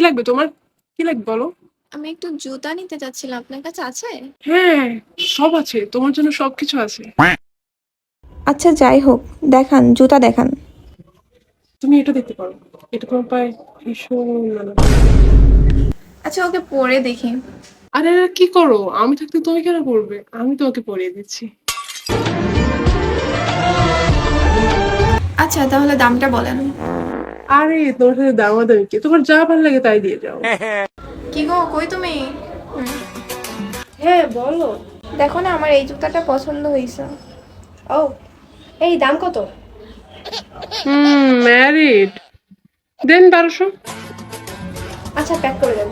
লাগবে তোমার? কি লাগবে বলো? আমি একটু জুতা নিতে চাচ্ছিলাম, আপনার কাছে আছে? হ্যাঁ, সব আছে, তোমার জন্য সবকিছু আছে। আচ্ছা যাই হোক, দেখান, জুতা দেখান। তুমি এটা দেখতে পারো, এটা তোমার পায়ে ভীষণ মানাবে। আচ্ছা, ওকে পরে দেখি। আরে আরে, কি করো? আমি থাকতে তুমি কেন পরবে? আমি তোমাকে পরিয়ে দিচ্ছি। আচ্ছা, তাহলে দামটা বলেন। আরে তোমার সাথে দামাদামি কি? তোমার যা ভালো লাগে তাই দিয়ে যাও। কি গো, কই তুমি? হ্যাঁ বলো। দেখো না, আমার এই জুতাটা পছন্দ হয়েছে। ও, এই দাম কত? ম্যারিড দেন 1200। আচ্ছা, প্যাক করে দেন।